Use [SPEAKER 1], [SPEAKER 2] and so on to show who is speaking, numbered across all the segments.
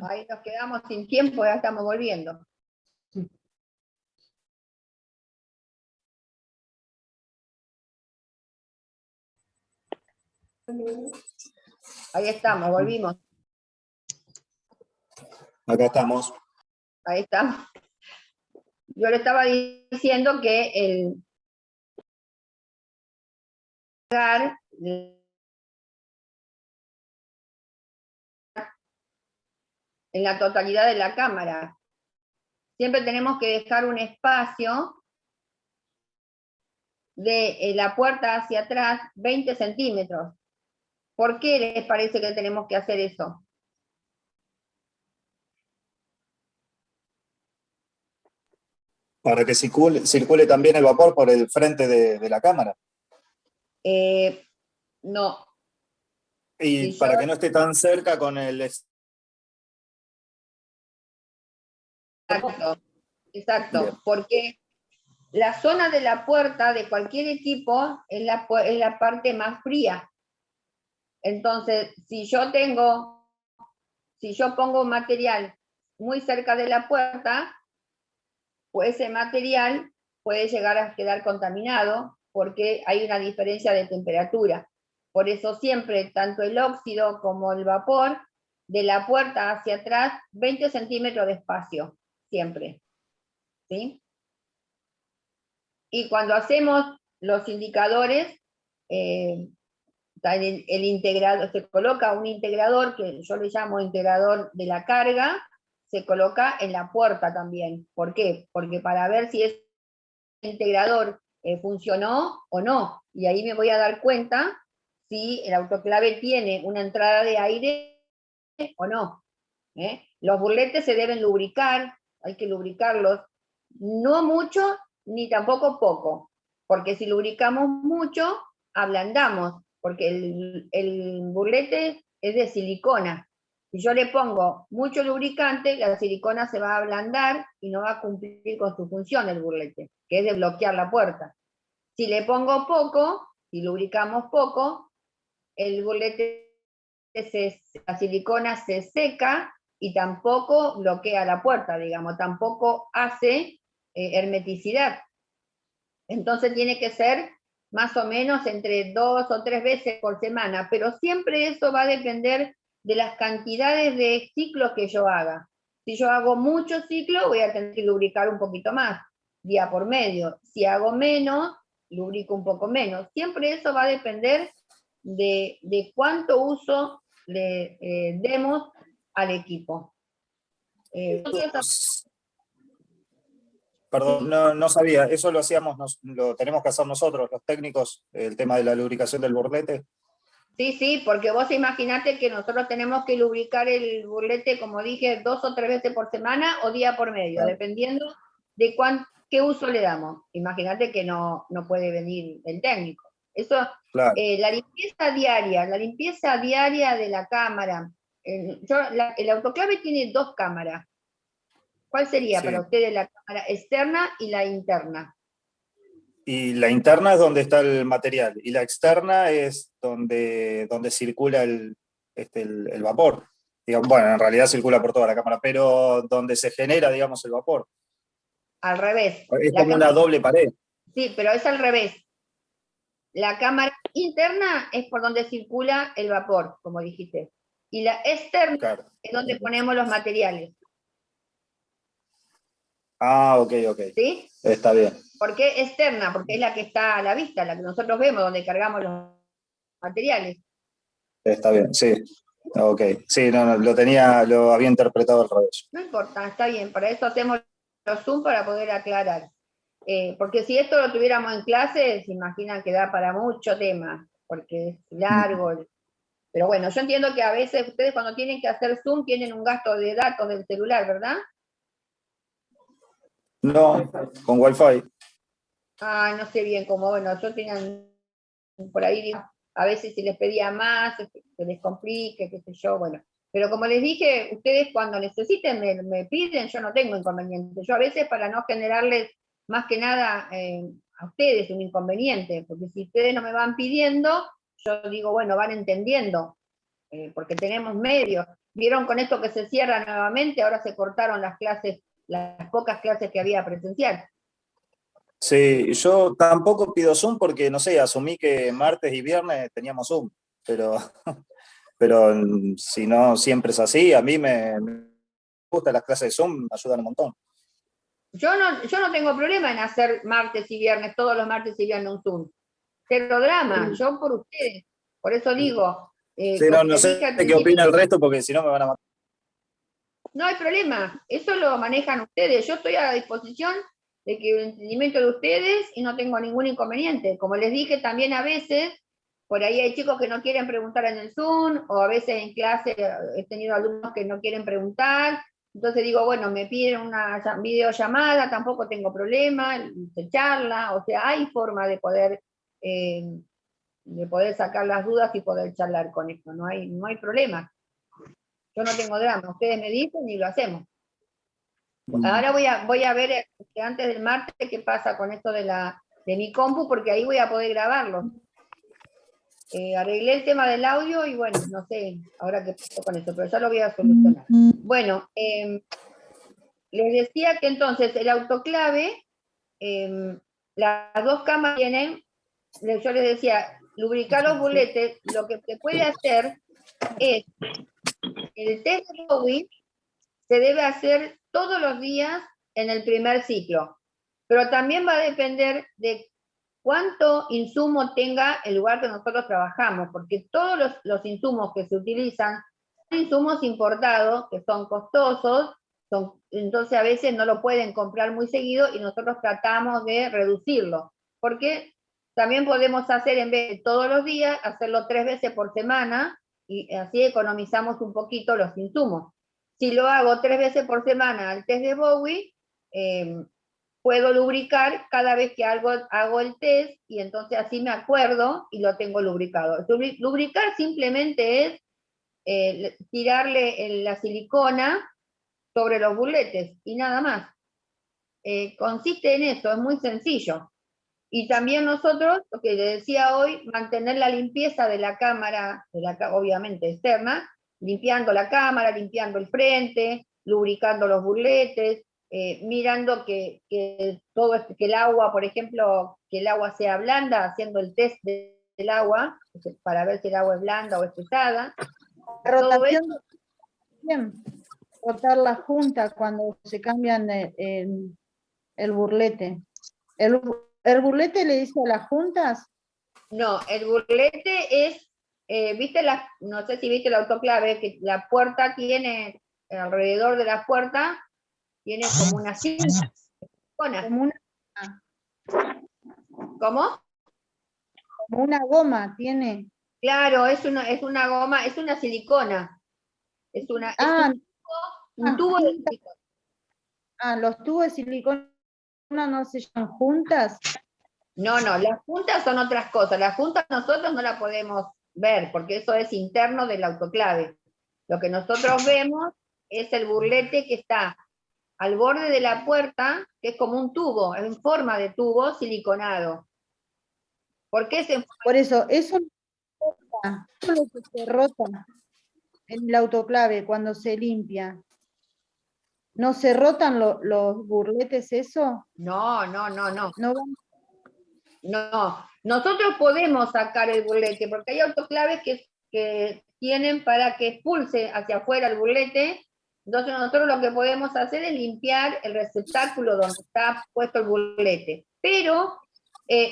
[SPEAKER 1] Ahí nos quedamos sin tiempo, ya estamos volviendo. Ahí estamos, volvimos.
[SPEAKER 2] Acá estamos.
[SPEAKER 1] Ahí estamos. Yo le estaba diciendo que el lugar en la totalidad de la cámara. Siempre tenemos que dejar un espacio de la puerta hacia atrás, 20 centímetros. ¿Por qué les parece que tenemos que hacer eso?
[SPEAKER 2] Para que circule también el vapor por el frente de la cámara.
[SPEAKER 1] No.
[SPEAKER 2] Y para que no esté tan cerca con el...
[SPEAKER 1] Exacto,
[SPEAKER 2] Bien.
[SPEAKER 1] porque la zona de la puerta de cualquier equipo es la parte más fría. Entonces, si yo pongo material muy cerca de la puerta, pues ese material puede llegar a quedar contaminado porque hay una diferencia de temperatura. Por eso siempre, tanto el óxido como el vapor, de la puerta hacia atrás, 20 centímetros de espacio, siempre. ¿Sí? Y cuando hacemos los indicadores, el integrador, se coloca un integrador, que yo le llamo integrador de la carga, se coloca en la puerta también. ¿Por qué? Porque para ver si ese integrador funcionó o no, y ahí me voy a dar cuenta si el autoclave tiene una entrada de aire o no. Los burletes se deben lubricar, hay que lubricarlos, no mucho ni tampoco poco, porque si lubricamos mucho, ablandamos, porque el burlete es de silicona. Si yo le pongo mucho lubricante, la silicona se va a ablandar y no va a cumplir con su función el burlete, que es de bloquear la puerta. Si le pongo poco, si lubricamos poco, el burlete, la silicona se seca y tampoco bloquea la puerta, digamos, tampoco hace hermeticidad. Entonces tiene que ser más o menos entre 2 o 3 veces por semana, pero siempre eso va a depender de las cantidades de ciclos que yo haga. Si yo hago muchos ciclos, voy a tener que lubricar un poquito más, día por medio. Si hago menos, lubrico un poco menos. Siempre eso va a depender de cuánto uso le demos al equipo.
[SPEAKER 2] Perdón, no sabía, eso lo hacíamos, lo tenemos que hacer nosotros, los técnicos, el tema de la lubricación del burlete.
[SPEAKER 1] Sí, porque vos imaginate que nosotros tenemos que lubricar el burlete, como dije, 2 o 3 veces por semana o día por medio, claro, dependiendo de qué uso le damos. Imaginate que no puede venir el técnico. Eso, claro. La limpieza diaria de la cámara. El autoclave tiene 2 cámaras. ¿Cuál sería para ustedes la cámara externa y la interna?
[SPEAKER 2] Y la interna es donde está el material, y la externa es donde circula el vapor. Digamos, bueno, en realidad circula por toda la cámara, pero donde se genera, digamos, el vapor.
[SPEAKER 1] Al revés.
[SPEAKER 2] Es como una doble pared.
[SPEAKER 1] Sí, pero es al revés. La cámara interna es por donde circula el vapor, como dijiste. Y la externa, claro, es donde ponemos los materiales.
[SPEAKER 2] Ah, ok.
[SPEAKER 1] ¿Sí?
[SPEAKER 2] Está bien.
[SPEAKER 1] ¿Por qué externa? Porque es la que está a la vista, la que nosotros vemos, donde cargamos los materiales.
[SPEAKER 2] Está bien, sí. Ok. Sí, no, lo había interpretado al revés.
[SPEAKER 1] No importa, está bien. Para eso hacemos los Zoom para poder aclarar. Porque si esto lo tuviéramos en clase, se imaginan que da para mucho tema, porque es largo. Pero bueno, yo entiendo que a veces ustedes cuando tienen que hacer Zoom tienen un gasto de datos del celular, ¿verdad?
[SPEAKER 2] No, con Wi-Fi.
[SPEAKER 1] Ah, no sé bien cómo, bueno, yo tenía por ahí, a veces si les pedía más, se les complique, qué sé yo, bueno. Pero como les dije, ustedes cuando necesiten me piden, yo no tengo inconveniente. Yo a veces para no generarles más que nada a ustedes un inconveniente, porque si ustedes no me van pidiendo, yo digo, bueno, van entendiendo, porque tenemos medios. vieron con esto que se cierra nuevamente, ahora se cortaron las clases, las pocas clases que había presencial.
[SPEAKER 2] Sí, yo tampoco pido Zoom porque, no sé, asumí que martes y viernes teníamos Zoom, pero, pero si no siempre es así, a mí me gustan las clases de Zoom, me ayudan un montón.
[SPEAKER 1] Yo no tengo problema en hacer martes y viernes, todos los martes y viernes un Zoom. Cero drama, yo por ustedes. Por eso digo,
[SPEAKER 2] Sí, no,
[SPEAKER 1] como
[SPEAKER 2] no
[SPEAKER 1] les dije
[SPEAKER 2] sé
[SPEAKER 1] al
[SPEAKER 2] qué
[SPEAKER 1] principio,
[SPEAKER 2] opina el resto porque si no me van a matar.
[SPEAKER 1] no hay problema, eso lo manejan ustedes. Yo estoy a la disposición de que el entendimiento de ustedes y no tengo ningún inconveniente. Como les dije, también a veces, por ahí hay chicos que no quieren preguntar en el Zoom, o a veces en clase he tenido alumnos que no quieren preguntar. Entonces digo, bueno, me piden una videollamada, tampoco tengo problema, se charla, o sea, hay forma eh, de poder sacar las dudas y poder charlar con esto, no hay problema. Yo no tengo drama, ustedes me dicen y lo hacemos. Ahora voy a ver antes del martes qué pasa con esto de mi compu, porque ahí voy a poder grabarlo. Arreglé el tema del audio y bueno, no sé ahora qué pasó con eso, pero ya lo voy a solucionar. Bueno, les decía que entonces el autoclave, las dos cámaras tienen, yo les decía, lubricar los buletes, lo que se puede hacer es, el test de Bowie se debe hacer todos los días en el primer ciclo, pero también va a depender de cuánto insumo tenga el lugar que nosotros trabajamos, porque todos los insumos que se utilizan son insumos importados, que son costosos, entonces a veces no lo pueden comprar muy seguido y nosotros tratamos de reducirlo, porque también podemos hacer, en vez de todos los días, hacerlo 3 veces por semana y así economizamos un poquito los insumos. Si lo hago 3 veces por semana al test de Bowie, puedo lubricar cada vez que hago el test y entonces así me acuerdo y lo tengo lubricado. Lubricar simplemente es tirarle la silicona sobre los burletes y nada más. Consiste en eso, es muy sencillo. Y también nosotros, lo que le decía hoy, mantener la limpieza de la cámara, obviamente externa, limpiando la cámara, limpiando el frente, lubricando los burletes, mirando que que el agua, por ejemplo, que el agua sea blanda, haciendo el test del agua, para ver si el agua es blanda o es pesada. Todo
[SPEAKER 3] Rotación,
[SPEAKER 1] eso,
[SPEAKER 3] bien. Rotar la junta cuando se cambian el burlete. ¿El burlete le dice a las juntas?
[SPEAKER 1] no, el burlete es, viste no sé si viste el autoclave, que la puerta tiene, alrededor de la puerta, tiene como una cinta.
[SPEAKER 3] Como una,
[SPEAKER 1] ¿Cómo?
[SPEAKER 3] como una goma tiene.
[SPEAKER 1] Claro, es una goma, es una silicona. Es
[SPEAKER 3] Ah,
[SPEAKER 1] un tubo de
[SPEAKER 3] juntas.
[SPEAKER 1] silicona.
[SPEAKER 3] Los tubos de silicona no se llaman juntas.
[SPEAKER 1] No, no, las juntas son otras cosas. Las juntas nosotros no la podemos ver, porque eso es interno del autoclave. Lo que nosotros vemos es el burlete que está al borde de la puerta, que es como un tubo, en forma de tubo siliconado. ¿Por qué se
[SPEAKER 3] Por eso eso lo que se rota en el autoclave cuando se limpia. ¿No se rotan los burletes eso?
[SPEAKER 1] No, no, no, no.
[SPEAKER 3] No van.
[SPEAKER 1] No, nosotros podemos sacar el burlete, porque hay autoclaves que tienen para que expulse hacia afuera el burlete. Entonces nosotros lo que podemos hacer es limpiar el receptáculo donde está puesto el burlete. Pero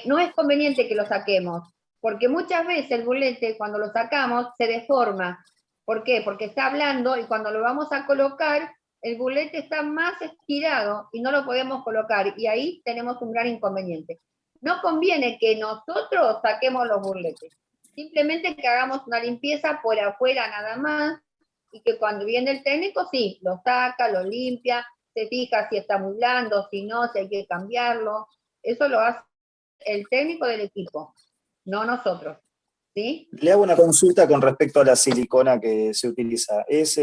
[SPEAKER 1] no es conveniente que lo saquemos, porque muchas veces el burlete cuando lo sacamos se deforma. ¿Por qué? Porque está hablando y cuando lo vamos a colocar, el burlete está más estirado y no lo podemos colocar. Y ahí tenemos un gran inconveniente. No conviene que nosotros saquemos los burletes, simplemente que hagamos una limpieza por afuera nada más, y que cuando viene el técnico, sí, lo saca, lo limpia, se fija si está muy blando, si no, si hay que cambiarlo. Eso lo hace el técnico del equipo, no nosotros. ¿Sí?
[SPEAKER 2] Le hago una consulta con respecto a la silicona que se utiliza. ¿Es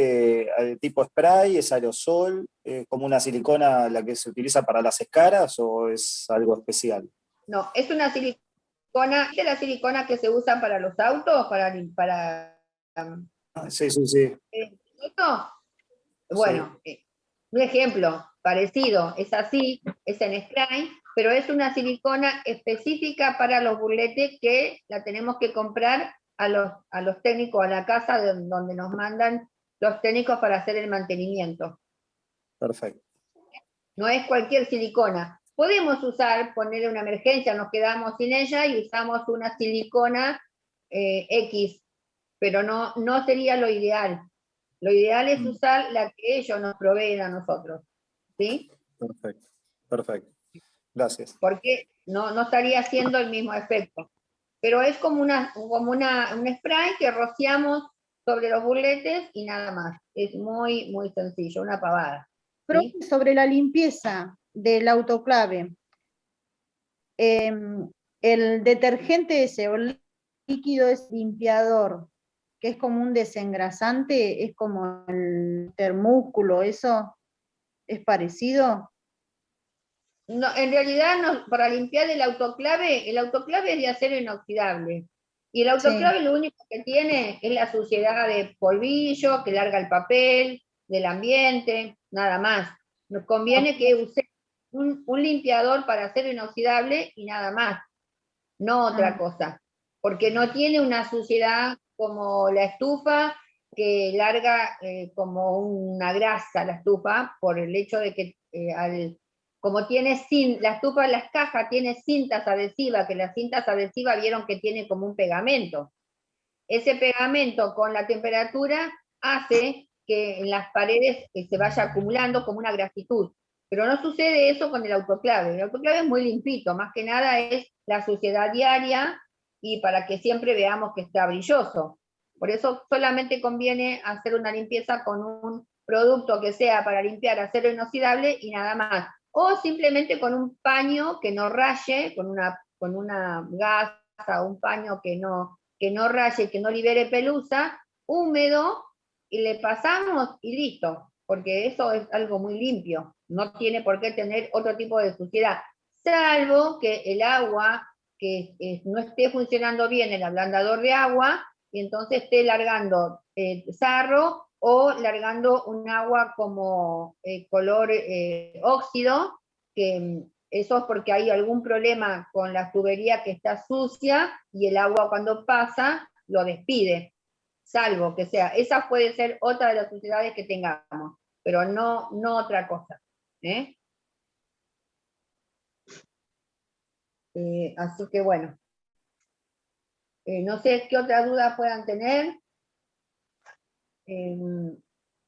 [SPEAKER 2] tipo spray, es aerosol, como una silicona la que se utiliza para las escaras o es algo especial?
[SPEAKER 1] No, es una silicona, ¿viste la silicona que se usa para los autos?
[SPEAKER 2] Sí, sí, sí.
[SPEAKER 1] ¿Esto? Bueno, un ejemplo parecido, es así, es en spray, pero es una silicona específica para los burletes que la tenemos que comprar a los técnicos, a la casa donde nos mandan los técnicos para hacer el mantenimiento.
[SPEAKER 2] Perfecto.
[SPEAKER 1] No es cualquier silicona. Podemos usar, ponerle una emergencia, nos quedamos sin ella y usamos una silicona X, pero no sería lo ideal. Lo ideal es usar la que ellos nos proveen a nosotros, ¿sí?
[SPEAKER 2] Perfecto, perfecto. Gracias.
[SPEAKER 1] Porque no estaría haciendo el mismo efecto. Pero es como un spray que rociamos sobre los burletes y nada más. Es muy, muy sencillo, una pavada. ¿Sí?
[SPEAKER 3] Profe, sobre la limpieza del autoclave, el detergente ese, o el líquido es limpiador, que es como un desengrasante, es como el termúsculo, ¿eso es parecido?
[SPEAKER 1] No, en realidad, para limpiar el autoclave es de acero inoxidable. Y el autoclave
[SPEAKER 3] Sí.
[SPEAKER 1] lo único que tiene es la suciedad de polvillo, que larga el papel, del ambiente, nada más. Nos conviene que use un limpiador para acero inoxidable y nada más, no otra cosa. Porque no tiene una suciedad como la estufa, que larga como una grasa la estufa, por el hecho de que como tiene la estufa en las cajas tiene cintas adhesivas, que las cintas adhesivas vieron que tiene como un pegamento. Ese pegamento con la temperatura hace que en las paredes se vaya acumulando como una grasitud. Pero no sucede eso con el autoclave. El autoclave es muy limpito, más que nada es la suciedad diaria y para que siempre veamos que está brilloso. Por eso solamente conviene hacer una limpieza con un producto que sea para limpiar acero inoxidable y nada más. O simplemente con un paño que no raye, con una gasa, un paño que no raye, que no libere pelusa, húmedo, y le pasamos y listo, porque eso es algo muy limpio, no tiene por qué tener otro tipo de suciedad, salvo que el agua que no esté funcionando bien el ablandador de agua, y entonces esté largando sarro o largando un agua como color óxido, que eso es porque hay algún problema con la tubería que está sucia y el agua cuando pasa lo despide, salvo que sea. Esa puede ser otra de las suciedades que tengamos, pero no otra cosa. Así que bueno. No sé qué otra duda puedan tener.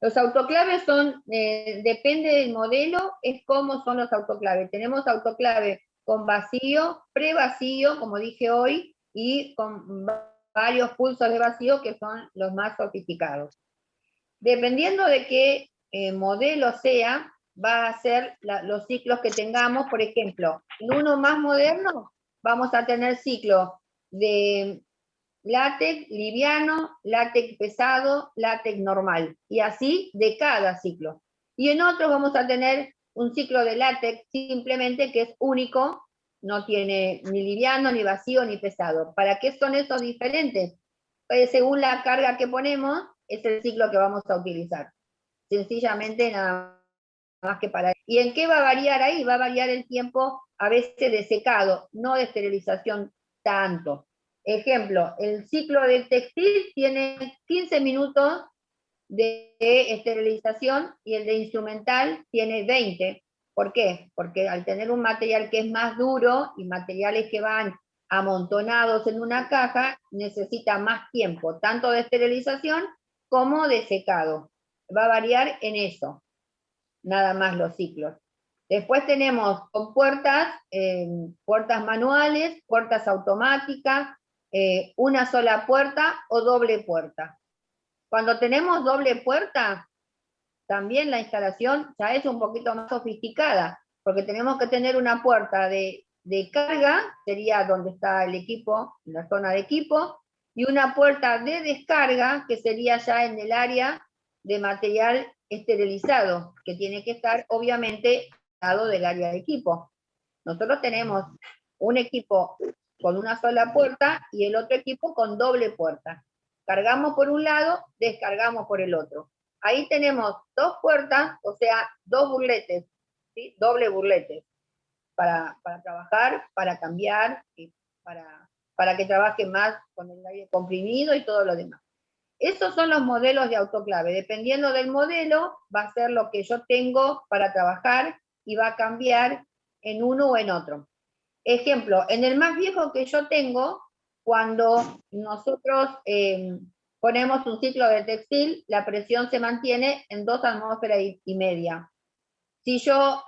[SPEAKER 1] Los autoclaves son, depende del modelo, es cómo son los autoclaves. Tenemos autoclave con vacío, pre-vacío, como dije hoy, y con varios pulsos de vacío que son los más sofisticados. Dependiendo de qué modelo sea, va a ser los ciclos que tengamos. Por ejemplo, en uno más moderno vamos a tener ciclos de látex liviano, látex pesado, látex normal, y así de cada ciclo. Y en otros vamos a tener un ciclo de látex simplemente que es único, no tiene ni liviano, ni vacío, ni pesado. ¿Para qué son esos diferentes? Pues según la carga que ponemos, es el ciclo que vamos a utilizar. Sencillamente nada más que para... ¿Y en qué va a variar ahí? Va a variar el tiempo a veces de secado, no de esterilización tanto. Ejemplo, el ciclo del textil tiene 15 minutos de esterilización y el de instrumental tiene 20. ¿Por qué? Porque al tener un material que es más duro y materiales que van amontonados en una caja, necesita más tiempo, tanto de esterilización como de secado. Va a variar en eso, nada más los ciclos. Después tenemos con puertas, puertas manuales, puertas automáticas, una sola puerta o doble puerta. Cuando tenemos doble puerta, también la instalación ya es un poquito más sofisticada, porque tenemos que tener una puerta de carga, sería donde está el equipo, en la zona de equipo, y una puerta de descarga, que sería ya en el área de material esterilizado, que tiene que estar obviamente al lado del área de equipo. Nosotros tenemos un equipo con una sola puerta y el otro equipo con doble puerta. Cargamos por un lado, descargamos por el otro. ahí tenemos 2 puertas, o sea, 2 burletes, ¿sí? Doble burlete, para trabajar, para cambiar, y para que trabaje más con el aire comprimido y todo lo demás. Esos son los modelos de autoclave. Dependiendo del modelo, va a ser lo que yo tengo para trabajar y va a cambiar en uno o en otro. Ejemplo, en el más viejo que yo tengo, cuando nosotros ponemos un ciclo de textil, la presión se mantiene en 2 atmósferas y media. Si yo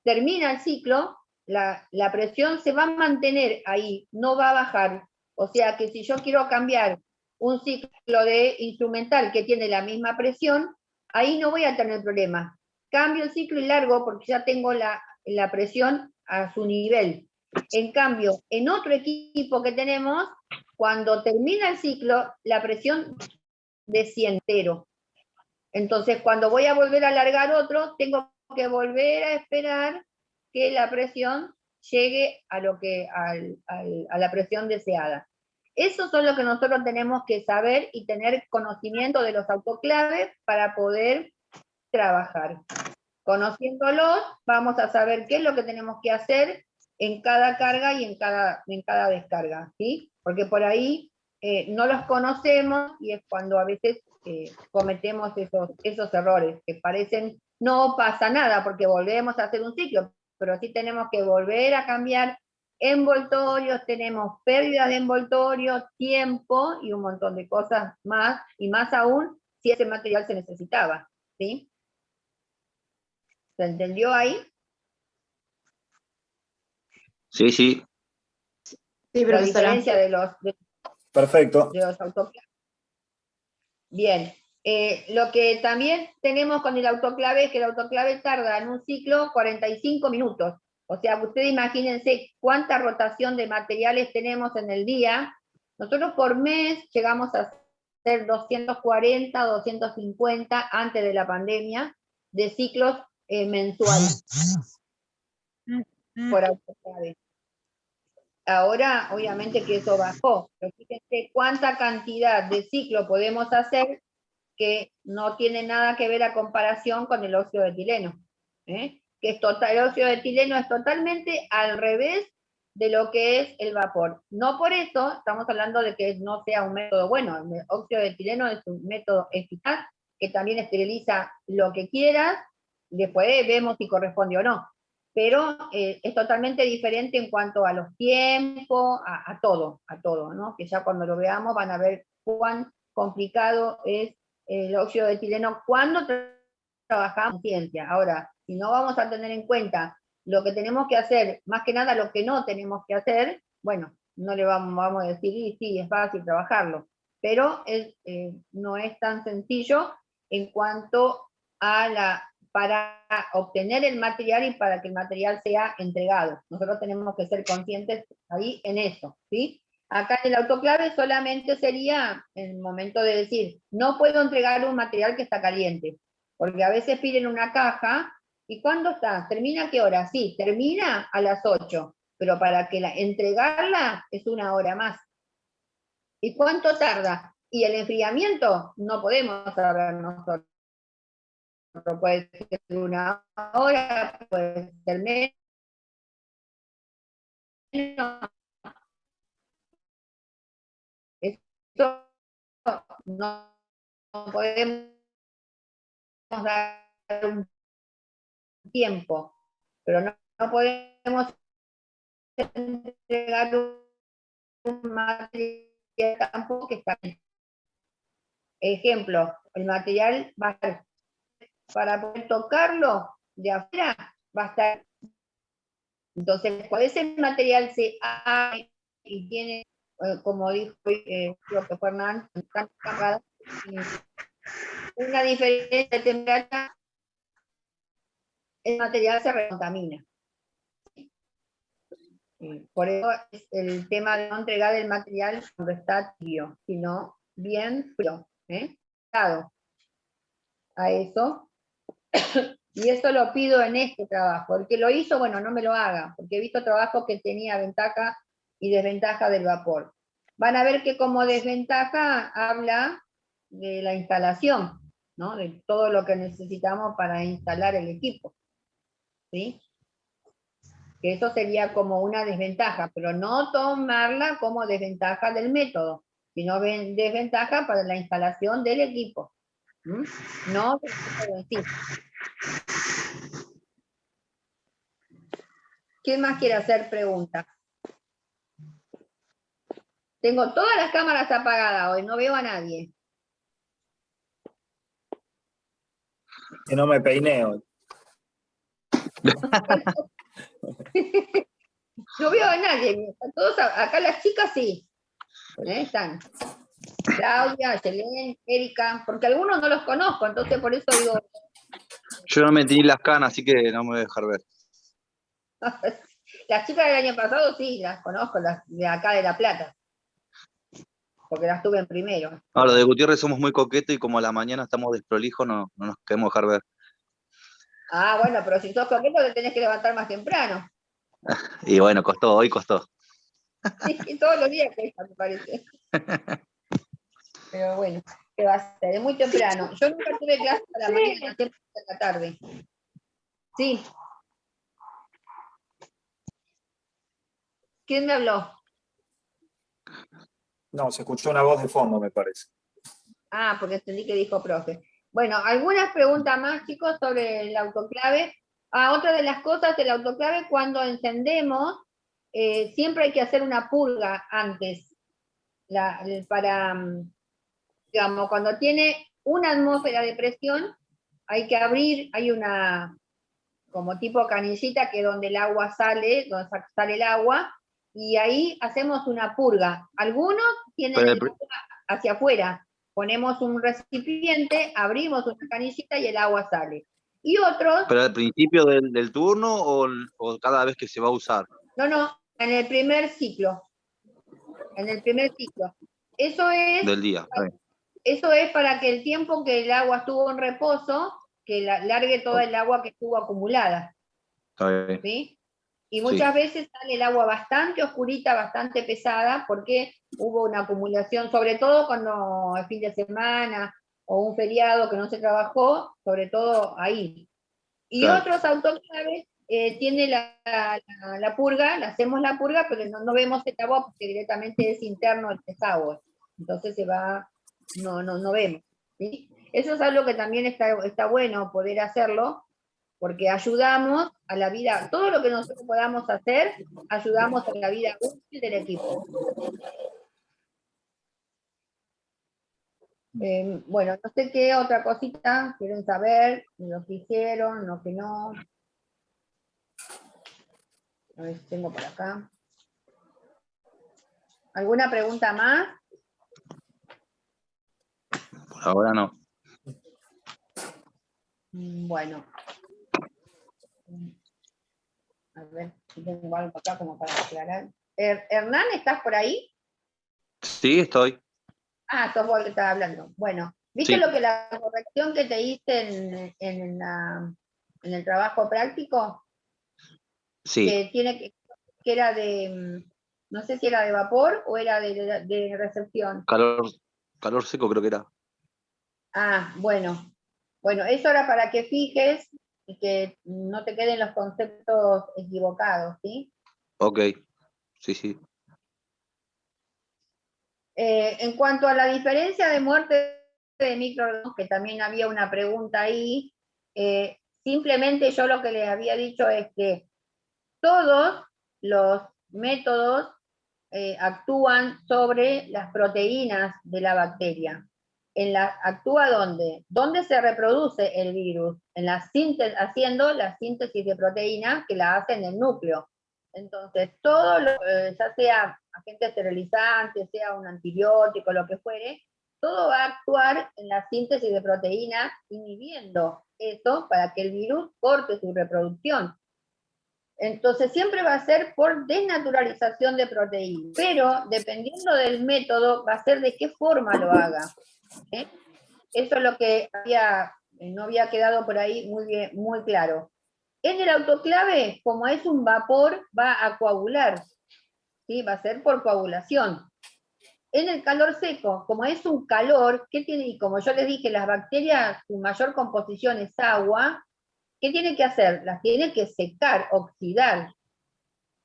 [SPEAKER 1] termina el ciclo, la presión se va a mantener ahí, no va a bajar. O sea que si yo quiero cambiar un ciclo de instrumental que tiene la misma presión, ahí no voy a tener problema. Cambio el ciclo y largo porque ya tengo la presión a su nivel. En cambio, en otro equipo que tenemos, cuando termina el ciclo, la presión desciende entero. Entonces, cuando voy a volver a alargar otro, tengo que volver a esperar que la presión llegue a la presión deseada. Eso son lo que nosotros tenemos que saber y tener conocimiento de los autoclaves para poder trabajar. Conociéndolos, vamos a saber qué es lo que tenemos que hacer en cada carga y en cada descarga, ¿sí? Porque por ahí no los conocemos y es cuando a veces cometemos esos errores que parecen no pasa nada porque volvemos a hacer un ciclo, pero sí tenemos que volver a cambiar envoltorios, tenemos pérdidas de envoltorio, tiempo y un montón de cosas más, y más aún si ese material se necesitaba, ¿sí? ¿Se entendió ahí?
[SPEAKER 4] Sí, sí.
[SPEAKER 3] Sí,
[SPEAKER 1] La
[SPEAKER 3] profesora.
[SPEAKER 1] diferencia de los
[SPEAKER 2] Perfecto.
[SPEAKER 1] autoclaves. Bien. Lo que también tenemos con el autoclave es que el autoclave tarda en un ciclo 45 minutos. O sea, ustedes imagínense cuánta rotación de materiales tenemos en el día. Nosotros por mes llegamos a hacer 240, 250 antes de la pandemia, de ciclos mensuales por autoclave. Ahora, obviamente que eso bajó, pero fíjense cuánta cantidad de ciclo podemos hacer que no tiene nada que ver a comparación con el óxido de etileno. Que es el óxido de etileno es totalmente al revés de lo que es el vapor. No por eso estamos hablando de que no sea un método bueno. El óxido de etileno es un método eficaz que también esteriliza lo que quieras, después vemos si corresponde o no. Pero es totalmente diferente en cuanto a los tiempos, a todo, ¿no? Que ya cuando lo veamos van a ver cuán complicado es el óxido de etileno cuando trabajamos en ciencia. Ahora, si no vamos a tener en cuenta lo que tenemos que hacer, más que nada lo que no tenemos que hacer, bueno, no le vamos a decir, sí, es fácil trabajarlo, pero no es tan sencillo en cuanto a para obtener el material y para que el material sea entregado. Nosotros tenemos que ser conscientes ahí en eso, ¿sí? Acá en el autoclave solamente sería el momento de decir, no puedo entregar un material que está caliente, porque a veces piden una caja, ¿y cuándo está? ¿Termina a qué hora? Sí, termina a las 8, pero para que entregarla es 1 hora más. ¿Y cuánto tarda? Y el enfriamiento no podemos saber nosotros. Puede ser 1 hora, puede ser menos. Esto no podemos dar un tiempo, pero no podemos entregar un material tampoco que está bien. Ejemplo, el material va a estar, para poder tocarlo de afuera, va a estar. Entonces, cuando ese material se abre y tiene, como dijo creo que fue Hernán, una diferencia de temperatura, el material se recontamina. Por eso es el tema de no entregar el material cuando está tibio, sino bien frío, a eso. Y eso lo pido en este trabajo. El que lo hizo, bueno, no me lo haga, porque he visto trabajos que tenía ventaja y desventaja del vapor. Van a ver que como desventaja habla de la instalación, ¿no? De todo lo que necesitamos para instalar el equipo, ¿sí? Que eso sería como una desventaja, pero no tomarla como desventaja del método, sino desventaja para la instalación del equipo. ¿Mm? No del método en sí. ¿Quién más quiere hacer preguntas? Tengo todas las cámaras apagadas hoy, no veo a nadie.
[SPEAKER 2] Que no me peiné hoy.
[SPEAKER 1] No veo a nadie. Todos acá las chicas sí. Están. Claudia, Yelén, Erika, porque algunos no los conozco, entonces por eso digo.
[SPEAKER 4] Yo no me teñí las canas, así que no me voy a dejar ver.
[SPEAKER 1] Las chicas del año pasado sí, las conozco, las de acá de La Plata. Porque las tuve en primero.
[SPEAKER 4] Ahora, de Gutiérrez somos muy coquetos y como a la mañana estamos desprolijos, no nos queremos dejar ver.
[SPEAKER 1] Ah, bueno, pero si sos coqueto te tenés que levantar más temprano.
[SPEAKER 4] Y bueno, hoy costó.
[SPEAKER 1] Y todos los días cuesta, me parece. Pero bueno, ¿qué va a ser? Es muy temprano. Yo nunca tuve clase a la mañana, siempre a la tarde. Sí. ¿Quién me habló?
[SPEAKER 2] No, se escuchó una voz de fondo, me parece.
[SPEAKER 1] Ah, porque entendí que dijo profe. Bueno, algunas preguntas más, chicos, sobre el autoclave. Ah, otra de las cosas del autoclave, cuando encendemos, siempre hay que hacer una purga antes, para, digamos, cuando tiene una atmósfera de presión, hay que abrir, hay una, como tipo canillita, que es donde el agua sale, donde sale el agua, y ahí hacemos una purga. Algunos tienen
[SPEAKER 4] Pero
[SPEAKER 1] el agua hacia afuera, ponemos un recipiente, abrimos una canillita y el agua sale. Y otros,
[SPEAKER 4] al principio del turno o cada vez que se va a usar.
[SPEAKER 1] no, en el primer ciclo. En el primer ciclo. Eso
[SPEAKER 4] Del día.
[SPEAKER 1] es para que el tiempo que el agua estuvo en reposo, que largue toda el agua que estuvo acumulada.
[SPEAKER 4] Está bien.
[SPEAKER 1] ¿Sí? Y muchas veces sale el agua bastante oscurita, bastante pesada, porque hubo una acumulación, sobre todo cuando es fin de semana o un feriado que no se trabajó, sobre todo ahí. Y
[SPEAKER 4] Claro.
[SPEAKER 1] otros autoclaves tiene la purga, hacemos la purga, pero no vemos el agua porque directamente es interno el desagüe. Entonces no vemos. ¿Sí? Eso es algo que también está bueno poder hacerlo, porque ayudamos a la vida, todo lo que nosotros podamos hacer, ayudamos a la vida útil del equipo. Bueno, no sé qué otra cosita quieren saber, lo que hicieron, lo que no. A ver si tengo por acá. ¿Alguna pregunta más?
[SPEAKER 4] Por ahora no.
[SPEAKER 1] Bueno. A ver si tengo algo acá como para aclarar. Hernán, ¿estás por ahí?
[SPEAKER 4] Sí, estoy.
[SPEAKER 1] Ah, sos vos que estás hablando. Bueno, ¿viste
[SPEAKER 4] Sí.
[SPEAKER 1] lo que la corrección que te hice en el trabajo práctico?
[SPEAKER 4] Sí.
[SPEAKER 1] Que era de, no sé si era de vapor o era de recepción.
[SPEAKER 4] Calor seco creo que era.
[SPEAKER 1] Ah, bueno. Bueno, eso era para que fijes y que no te queden los conceptos equivocados, ¿sí?
[SPEAKER 4] Ok. Sí.
[SPEAKER 1] En cuanto a la diferencia de muerte de microorganismos, que también había una pregunta ahí, simplemente yo lo que les había dicho es que todos los métodos actúan sobre las proteínas de la bacteria. ¿Actúa dónde? ¿Dónde se reproduce el virus? Haciendo la síntesis de proteínas que la hace en el núcleo. Entonces, todo, ya sea agente esterilizante, sea un antibiótico, lo que fuere, todo va a actuar en la síntesis de proteínas, inhibiendo eso para que el virus corte su reproducción. Entonces siempre va a ser por desnaturalización de proteínas, pero dependiendo del método va a ser de qué forma lo haga. Eso es lo que no había quedado por ahí muy claro. En el autoclave, como es un vapor, va a coagular, ¿sí? Va a ser por coagulación. en el calor seco, como es un calor, ¿qué tiene? Y como yo les dije, las bacterias, su mayor composición es agua, ¿qué tiene que hacer? Las tiene que secar, oxidar.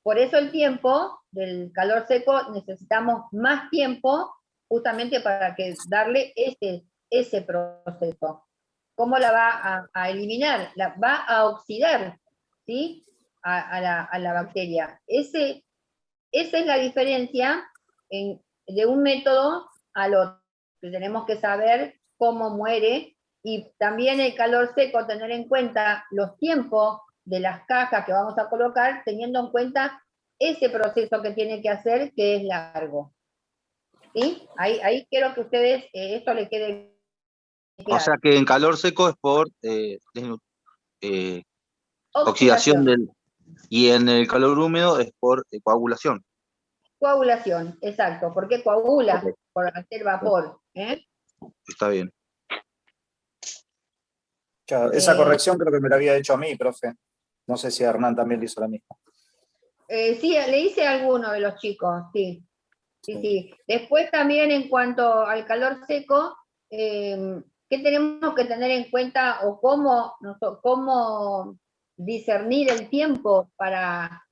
[SPEAKER 1] Por eso el tiempo del calor seco necesitamos más tiempo justamente para darle ese proceso. ¿Cómo la va a eliminar? La va a oxidar, ¿sí? A la bacteria. Esa es la diferencia de un método al otro. Tenemos que saber cómo muere y también el calor seco, tener en cuenta los tiempos de las cajas que vamos a colocar, teniendo en cuenta ese proceso que tiene que hacer, que es largo. ¿Sí? Ahí quiero que ustedes, esto le quede claro.
[SPEAKER 4] O sea que en calor seco es por oxidación del... Y en el calor húmedo es por coagulación.
[SPEAKER 1] Coagulación, exacto. ¿Por qué coagula?
[SPEAKER 4] Okay.
[SPEAKER 1] Por hacer vapor.
[SPEAKER 4] Está bien.
[SPEAKER 2] Claro, esa corrección creo que me la había hecho a mí, profe. No sé si a Hernán también le hizo la misma.
[SPEAKER 1] Sí, le hice a alguno de los chicos, sí. Sí. Después también en cuanto al calor seco, ¿qué tenemos que tener en cuenta o cómo discernir el tiempo para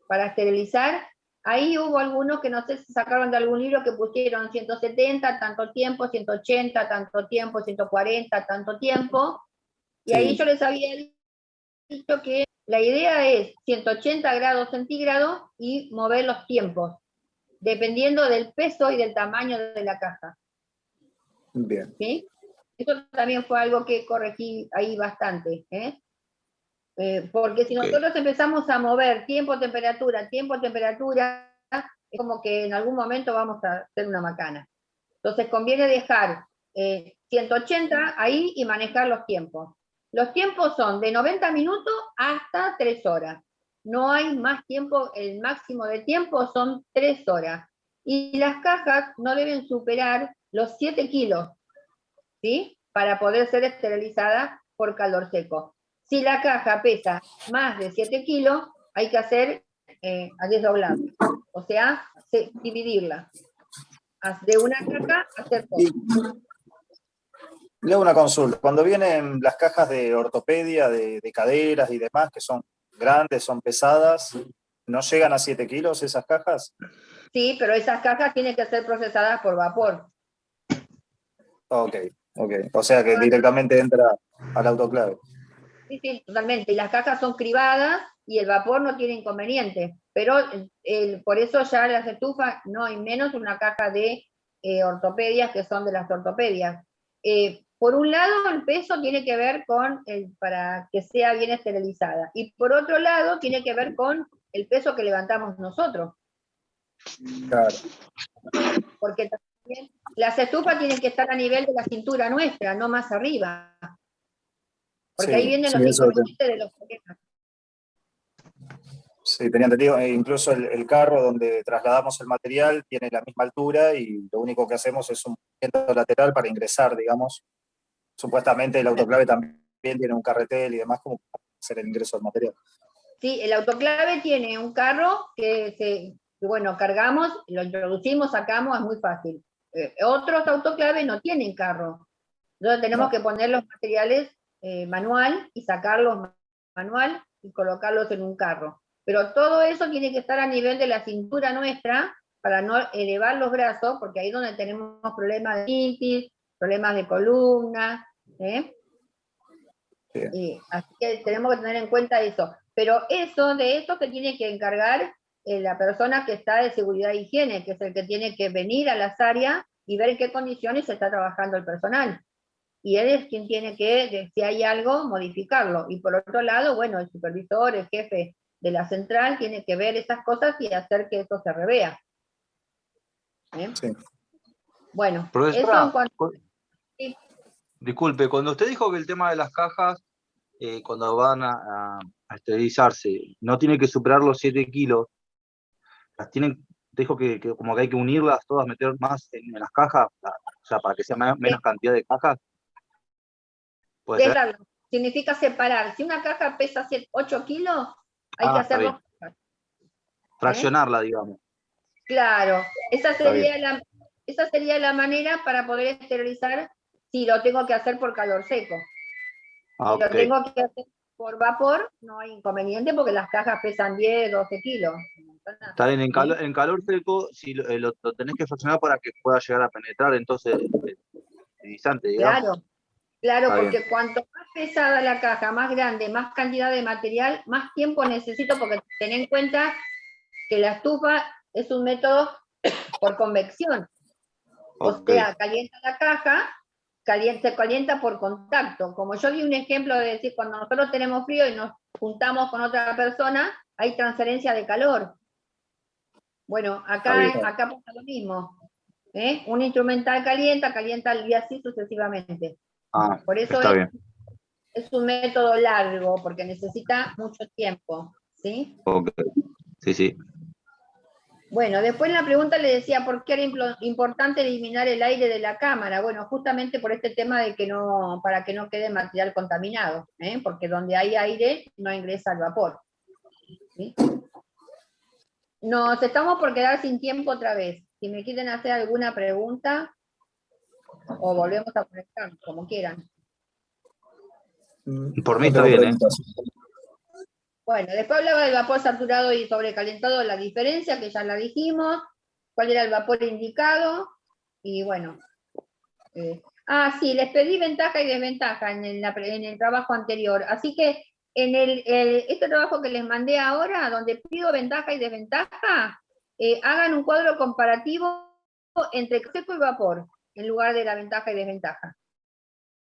[SPEAKER 1] esterilizar? Ahí hubo algunos que no sé si sacaron de algún libro que pusieron 170, tanto tiempo, 180, tanto tiempo, 140, tanto tiempo. Y
[SPEAKER 2] Sí.
[SPEAKER 1] ahí yo les había dicho que la idea es 180 grados centígrados y mover los tiempos, dependiendo del peso y del tamaño de la caja.
[SPEAKER 2] Bien.
[SPEAKER 1] ¿Sí? Eso también fue algo que corregí ahí bastante. Porque si nosotros empezamos a mover tiempo, temperatura, es como que en algún momento vamos a hacer una macana. Entonces conviene dejar 180 ahí y manejar los tiempos. Los tiempos son de 90 minutos hasta 3 horas. No hay más tiempo, el máximo de tiempo son 3 horas. Y las cajas no deben superar los 7 kilos, ¿sí? Para poder ser esterilizadas por calor seco. Si la caja pesa más de 7 kilos, hay que hacer a desdoblar, o sea, dividirla. De una caja hacer dos.
[SPEAKER 2] Le hago una consulta. Cuando vienen las cajas de ortopedia, de caderas y demás, que son grandes, son pesadas, ¿no llegan a 7 kilos esas cajas?
[SPEAKER 1] Sí, pero esas cajas tienen que ser procesadas por vapor.
[SPEAKER 2] Ok. O sea que directamente entra al autoclave.
[SPEAKER 1] Sí, totalmente. Y las cajas son cribadas y el vapor no tiene inconveniente. Pero por eso ya las estufas, no hay menos una caja de ortopedias que son de las ortopedias. Por un lado, el peso tiene que ver con para que sea bien esterilizada. Y por otro lado, tiene que ver con el peso que levantamos nosotros.
[SPEAKER 2] Claro.
[SPEAKER 1] Porque también las estufas tienen que estar a nivel de la cintura nuestra, no más arriba. Porque
[SPEAKER 2] Sí,
[SPEAKER 1] ahí vienen
[SPEAKER 2] sí,
[SPEAKER 1] los
[SPEAKER 2] eso
[SPEAKER 1] inconvenientes de los colegas.
[SPEAKER 2] Sí, tenía entendido. Incluso el carro donde trasladamos el material tiene la misma altura y lo único que hacemos es un movimiento lateral para ingresar, digamos. Supuestamente el autoclave también tiene un carretel y demás como para hacer el ingreso del material.
[SPEAKER 1] Sí, el autoclave tiene un carro que bueno, cargamos, lo introducimos, sacamos, es muy fácil. Otros autoclaves no tienen carro. Entonces tenemos que poner los materiales manual y sacarlos manual y colocarlos en un carro. Pero todo eso tiene que estar a nivel de la cintura nuestra para no elevar los brazos, porque ahí es donde tenemos problemas de itis, problemas de columna, así que tenemos que tener en cuenta eso. Pero de eso se tiene que encargar la persona que está de seguridad e higiene, que es el que tiene que venir a las áreas y ver en qué condiciones está trabajando el personal. Y él es quien tiene que, si hay algo, modificarlo. Y por otro lado, bueno, el supervisor, el jefe de la central, tiene que ver esas cosas y hacer que eso se revea.
[SPEAKER 2] Sí.
[SPEAKER 1] Bueno,
[SPEAKER 4] Profesora,
[SPEAKER 1] eso en cuanto... Sí.
[SPEAKER 4] Disculpe, cuando usted dijo que el tema de las cajas, cuando van a esterilizarse, no tiene que superar los 7 kilos, dijo que como que hay que unirlas todas, meter más en las cajas, o sea, para que sea menos cantidad de cajas. ¿Puede ser?
[SPEAKER 1] Significa separar. Si una caja pesa 8 kilos, hay que hacer 2 cajas.
[SPEAKER 4] Fraccionarla, digamos.
[SPEAKER 1] Claro, esa sería esa sería la manera para poder esterilizar si lo tengo que hacer por calor seco. Si lo tengo que hacer por vapor, no hay inconveniente porque las cajas pesan 10, 12 kilos.
[SPEAKER 4] Está bien, en calor seco, si lo tenés que fraccionar para que pueda llegar a penetrar, entonces, el esterilizante, digamos.
[SPEAKER 1] Claro,
[SPEAKER 4] Está
[SPEAKER 1] porque
[SPEAKER 4] bien.
[SPEAKER 1] cuanto más pesada la caja, más grande, más cantidad de material, más tiempo necesito, porque ten en cuenta que la estufa es un método por convección. O sea, calienta la caja, se calienta por contacto. Como yo di un ejemplo de decir, cuando nosotros tenemos frío y nos juntamos con otra persona, hay transferencia de calor. Bueno, acá pasa lo mismo. Un instrumental calienta y así sucesivamente. Por eso
[SPEAKER 4] está bien.
[SPEAKER 1] es un método largo, porque necesita mucho tiempo, ¿sí?
[SPEAKER 4] Ok, sí.
[SPEAKER 1] Bueno, después la pregunta le decía, ¿por qué era importante eliminar el aire de la cámara? Bueno, justamente por este tema de que para que no quede material contaminado, porque donde hay aire no ingresa el vapor, ¿sí? Nos estamos por quedar sin tiempo otra vez. Si me quieren hacer alguna pregunta, o volvemos a conectar, como quieran.
[SPEAKER 4] Por mí está bien,
[SPEAKER 1] Bueno, después hablaba del vapor saturado y sobrecalentado, la diferencia, que ya la dijimos, cuál era el vapor indicado, y bueno. Sí, les pedí ventaja y desventaja en el trabajo anterior, así que en este trabajo que les mandé ahora, donde pido ventaja y desventaja, hagan un cuadro comparativo entre seco y vapor, en lugar de la ventaja y desventaja.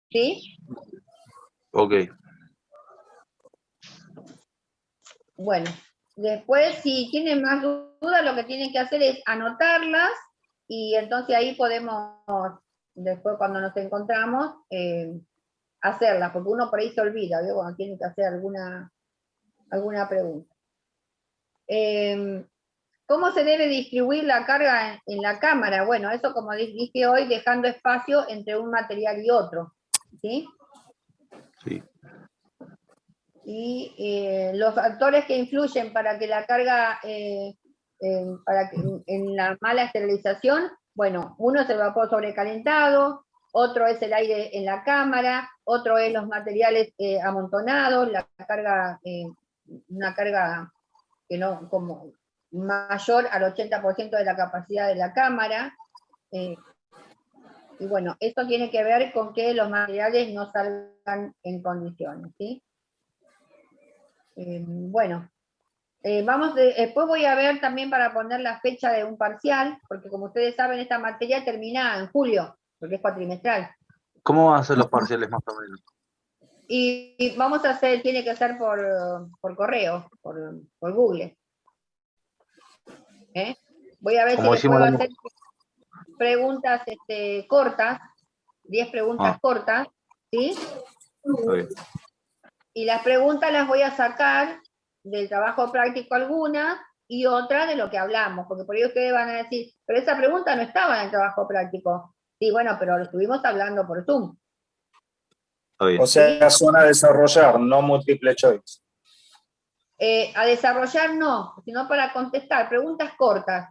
[SPEAKER 1] ¿Sí?
[SPEAKER 4] Ok.
[SPEAKER 1] Bueno, después si tienen más dudas, lo que tienen que hacer es anotarlas, y entonces ahí podemos, después cuando nos encontramos, hacerlas, porque uno por ahí se olvida, ¿vio? Cuando tiene que hacer alguna pregunta. ¿Cómo se debe distribuir la carga en la cámara? Bueno, eso como dije hoy, dejando espacio entre un material y otro, ¿sí?
[SPEAKER 4] Sí.
[SPEAKER 1] Y los factores que influyen para que la carga, en la mala esterilización, bueno, uno es el vapor sobrecalentado, otro es el aire en la cámara, otro es los materiales amontonados, la carga, una carga que no, como mayor al 80% de la capacidad de la cámara. Y bueno, esto tiene que ver con que los materiales no salgan en condiciones, ¿sí? Bueno, después voy a ver también para poner la fecha de un parcial, porque como ustedes saben, esta materia termina en julio, porque es cuatrimestral.
[SPEAKER 4] ¿Cómo van a ser los parciales más o menos?
[SPEAKER 1] Y vamos a hacer, tiene que ser por correo, por Google. Voy a ver
[SPEAKER 4] Como
[SPEAKER 1] si les puedo
[SPEAKER 4] hicimos
[SPEAKER 1] hacer preguntas cortas, 10 preguntas cortas, ¿sí? Y las preguntas las voy a sacar del trabajo práctico alguna y otra de lo que hablamos, porque por ahí ustedes van a decir, pero esa pregunta no estaba en el trabajo práctico. Sí, bueno, pero lo estuvimos hablando por Zoom.
[SPEAKER 2] O sea, son a desarrollar, no multiple choice.
[SPEAKER 1] A desarrollar no, sino para contestar, preguntas cortas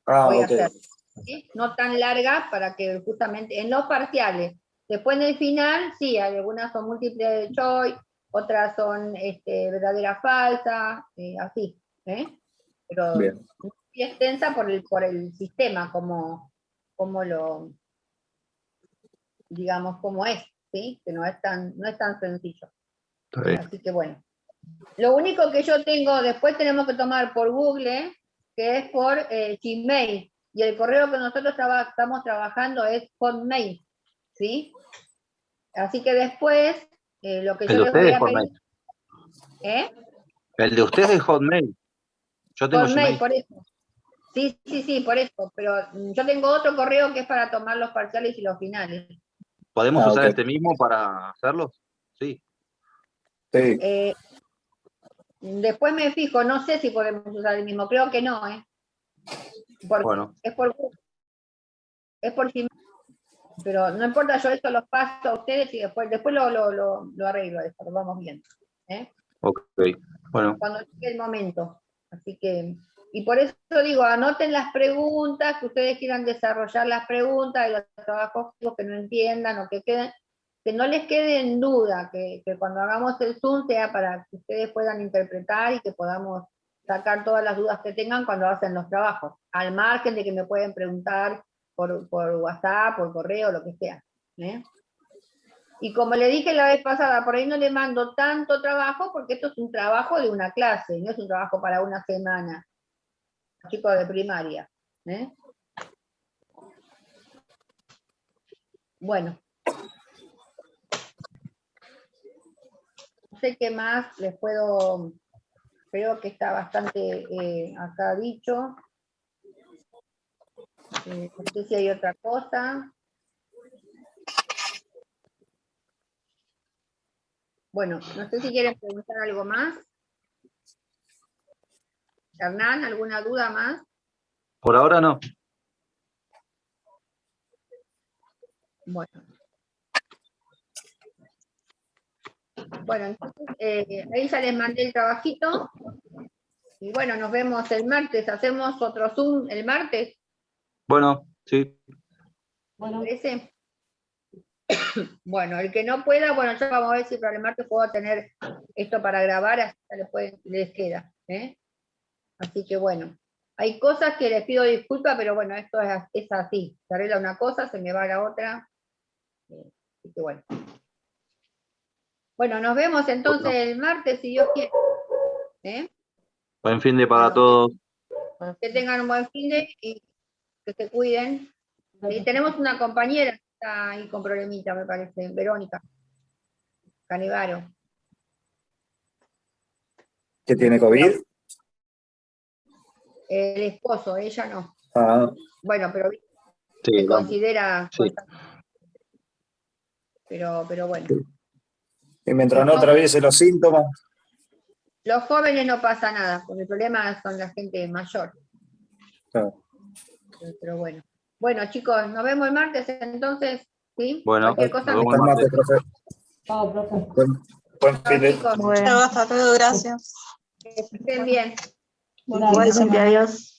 [SPEAKER 1] voy a hacer, ¿sí? No tan largas para que justamente en los parciales. Después en el final, sí, algunas son múltiple choice, otras son verdadera falsa, así, pero
[SPEAKER 2] Bien.
[SPEAKER 1] muy extensa por el sistema, como lo, digamos, como es, ¿sí? Que no es tan sencillo. Así que bueno. Lo único que yo tengo, después tenemos que tomar por Google, que es por Gmail, y el correo que nosotros estamos trabajando es Hotmail, ¿sí? Así que después, lo que yo les voy a pedir...
[SPEAKER 4] El de ustedes es Hotmail. Yo tengo
[SPEAKER 1] Hotmail,
[SPEAKER 4] Gmail.
[SPEAKER 1] por eso. Sí, por eso, pero yo tengo otro correo que es para tomar los parciales y los finales.
[SPEAKER 4] ¿Podemos usar este mismo para hacerlos? Sí.
[SPEAKER 1] Después me fijo, no sé si podemos usar el mismo, creo que no,
[SPEAKER 4] Bueno.
[SPEAKER 1] Es por Gmail. Pero no importa, yo esto los paso a ustedes y después lo arreglo, esto, lo vamos viendo.
[SPEAKER 4] Ok, bueno.
[SPEAKER 1] Cuando llegue el momento. Así que, Y por eso digo, anoten las preguntas, que ustedes quieran desarrollar las preguntas de los trabajos que no entiendan o que no les quede en duda, que cuando hagamos el Zoom sea para que ustedes puedan interpretar y que podamos sacar todas las dudas que tengan cuando hacen los trabajos, al margen de que me pueden preguntar por WhatsApp, por correo, lo que sea. ¿Eh? Y como le dije la vez pasada, por ahí no le mando tanto trabajo, porque esto es un trabajo de una clase, no es un trabajo para una semana. Chicos de primaria. ¿Eh? Bueno. No sé qué más les puedo... Creo que está bastante acá dicho. No sé si hay otra cosa. Bueno, no sé si quieren preguntar algo más. Hernán, ¿alguna duda más?
[SPEAKER 4] Por ahora no.
[SPEAKER 1] Bueno. Bueno, entonces ahí ya les mandé el trabajito. Y bueno, nos vemos el martes. Hacemos otro Zoom el martes.
[SPEAKER 4] Bueno, sí.
[SPEAKER 1] Bueno. ¿Parece? Bueno, el que no pueda, bueno, ya vamos a ver si para el martes puedo tener esto para grabar, así ya les queda. ¿Eh? Así que bueno, hay cosas que les pido disculpas, pero bueno, esto es así. Se arregla una cosa, se me va la otra. Así que bueno. Bueno, nos vemos entonces el martes, si Dios quiere. ¿Eh?
[SPEAKER 4] Buen fin de para
[SPEAKER 1] Bueno,
[SPEAKER 4] todos.
[SPEAKER 1] que tengan un buen fin de y que se cuiden. Y tenemos una compañera que está ahí con problemita, me parece, Verónica Canevaro.
[SPEAKER 2] ¿Que tiene COVID?
[SPEAKER 1] El esposo, ella no.
[SPEAKER 2] Ah,
[SPEAKER 1] Bueno, pero
[SPEAKER 4] Sí,
[SPEAKER 1] se
[SPEAKER 4] el hombre.
[SPEAKER 1] considera...
[SPEAKER 4] Sí.
[SPEAKER 1] Pero bueno.
[SPEAKER 2] y mientras no atraviese los síntomas.
[SPEAKER 1] Los jóvenes no pasa nada, porque el problema son la gente mayor.
[SPEAKER 2] Claro.
[SPEAKER 1] Pero bueno. Bueno, chicos, nos vemos el martes entonces, ¿sí?
[SPEAKER 4] Bueno,
[SPEAKER 1] Cualquier cosa
[SPEAKER 4] nos
[SPEAKER 1] me...
[SPEAKER 4] vemos el martes.
[SPEAKER 2] Profe.
[SPEAKER 3] Chao, profe.
[SPEAKER 2] Buen fin de...
[SPEAKER 1] Chicos,
[SPEAKER 3] Bueno.
[SPEAKER 5] Chao, hasta luego, gracias.
[SPEAKER 1] que estén bien.
[SPEAKER 3] Igual, Cintia, adiós.